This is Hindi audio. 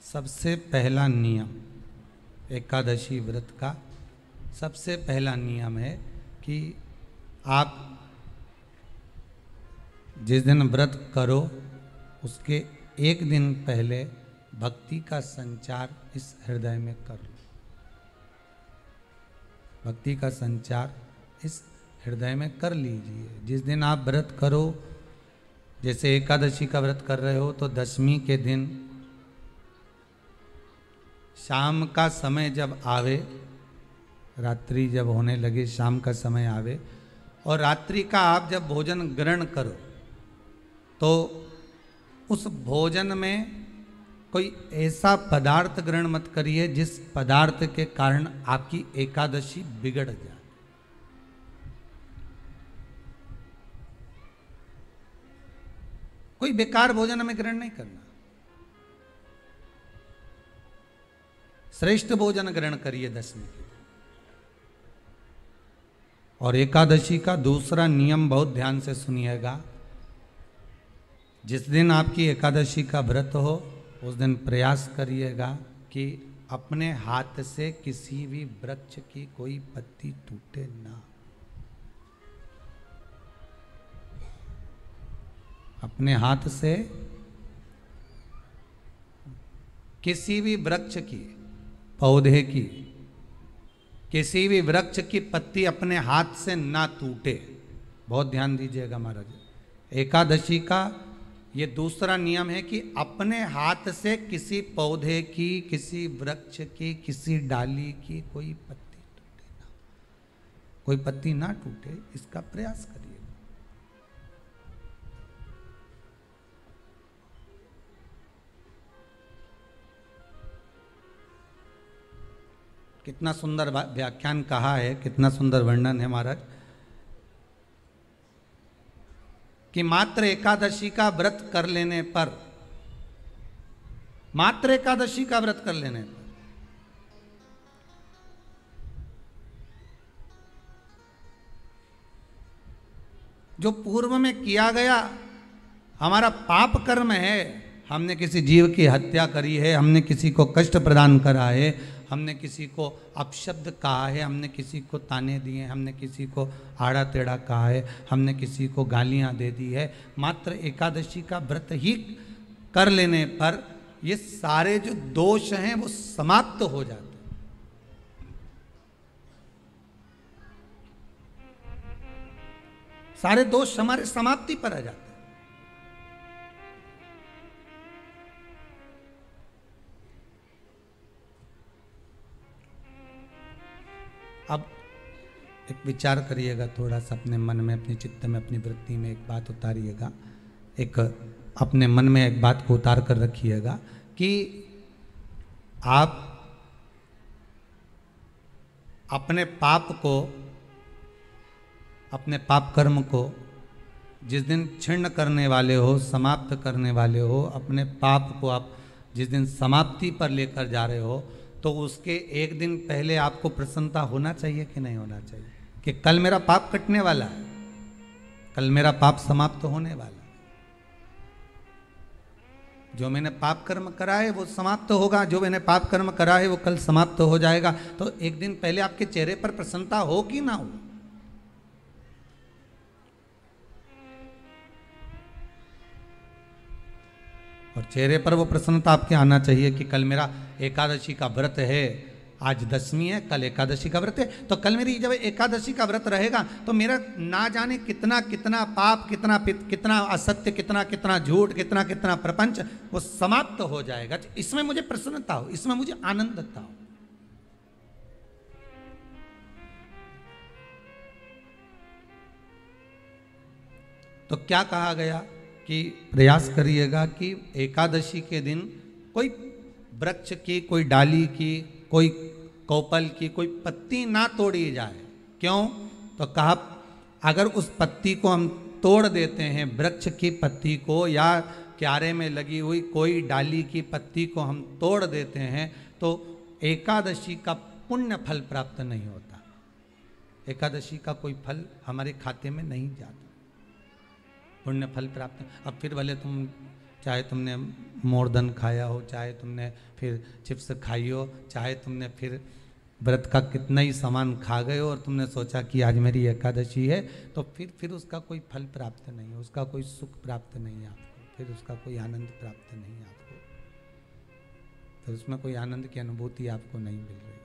सबसे पहला नियम एकादशी व्रत का सबसे पहला नियम है कि आप जिस दिन व्रत करो उसके एक दिन पहले भक्ति का संचार इस हृदय में कर लो। भक्ति का संचार इस हृदय में कर लीजिए। जिस दिन आप व्रत करो, जैसे एकादशी का व्रत कर रहे हो तो दशमी के दिन शाम का समय जब आवे, रात्रि जब होने लगे, शाम का समय आवे और रात्रि का आप जब भोजन ग्रहण करो तो उस भोजन में कोई ऐसा पदार्थ ग्रहण मत करिए जिस पदार्थ के कारण आपकी एकादशी बिगड़ जाए। कोई बेकार भोजन में ग्रहण नहीं करना, श्रेष्ठ भोजन ग्रहण करिए दशमी के। और एकादशी का दूसरा नियम बहुत ध्यान से सुनिएगा। जिस दिन आपकी एकादशी का व्रत हो उस दिन प्रयास करिएगा कि अपने हाथ से किसी भी वृक्ष की कोई पत्ती टूटे ना। अपने हाथ से किसी भी वृक्ष की, पौधे की, किसी भी वृक्ष की पत्ती अपने हाथ से ना टूटे। बहुत ध्यान दीजिएगा महाराज। एकादशी का ये दूसरा नियम है कि अपने हाथ से किसी पौधे की, किसी वृक्ष की, किसी डाली की कोई पत्ती टूटे ना, कोई पत्ती ना टूटे, इसका प्रयास करिए। कितना सुंदर व्याख्यान कहा है, कितना सुंदर वर्णन है महाराज कि मात्र एकादशी का व्रत कर लेने पर, मात्र एकादशी का व्रत कर लेने पर जो पूर्व में किया गया हमारा पाप कर्म है, हमने किसी जीव की हत्या करी है, हमने किसी को कष्ट प्रदान करा है, हमने किसी को अपशब्द कहा है, हमने किसी को ताने दिए, हमने किसी को आड़ा टेढ़ा कहा है, हमने किसी को गालियां दे दी है, मात्र एकादशी का व्रत ही कर लेने पर ये सारे जो दोष हैं वो समाप्त हो जाते हैं। सारे दोष हमारे समाप्ति पर आ जाते हैं। अब एक विचार करिएगा थोड़ा सा अपने मन में, अपने चित्त में, अपनी वृत्ति में एक बात उतारिएगा। एक अपने मन में एक बात को उतार कर रखिएगा कि आप अपने पाप को, अपने पाप कर्म को जिस दिन क्षीण करने वाले हो, समाप्त करने वाले हो, अपने पाप को आप जिस दिन समाप्ति पर लेकर जा रहे हो तो उसके एक दिन पहले आपको प्रसन्नता होना चाहिए कि नहीं होना चाहिए कि कल मेरा पाप कटने वाला है, कल मेरा पाप समाप्त होने वाला है। जो मैंने पाप कर्म करा है वो समाप्त होगा, जो मैंने पाप कर्म करा है वो कल समाप्त हो जाएगा। तो एक दिन पहले आपके चेहरे पर प्रसन्नता हो कि ना हो। और चेहरे पर वो प्रसन्नता आपके आना चाहिए कि कल मेरा एकादशी का व्रत है, आज दशमी है, कल एकादशी का व्रत है, तो कल मेरी जब एकादशी का व्रत रहेगा तो मेरा ना जाने कितना कितना पाप, कितना असत्य, कितना झूठ, कितना प्रपंच वो समाप्त हो जाएगा। इसमें मुझे प्रसन्नता हो, इसमें मुझे आनंदता हो। तो क्या कहा गया कि प्रयास करिएगा कि एकादशी के दिन कोई वृक्ष की, कोई डाली की, कोई कोपल की कोई पत्ती ना तोड़ी जाए। क्यों? तो कहा अगर उस पत्ती को हम तोड़ देते हैं, वृक्ष की पत्ती को या क्यारे में लगी हुई कोई डाली की पत्ती को हम तोड़ देते हैं तो एकादशी का पुण्य फल प्राप्त नहीं होता। एकादशी का कोई फल हमारे खाते में नहीं जाता, पुण्य फल प्राप्त। अब फिर भले तुम चाहे तुमने मोरदन खाया हो, चाहे तुमने फिर चिप्स खाई हो, चाहे तुमने फिर व्रत का कितना ही सामान खा गए हो और तुमने सोचा कि आज मेरी एकादशी है, तो फिर उसका कोई फल प्राप्त नहीं है, उसका कोई सुख प्राप्त नहीं है आपको, फिर उसका कोई आनंद प्राप्त नहीं है आपको, फिर उसमें कोई आनंद की अनुभूति आपको नहीं मिल रही।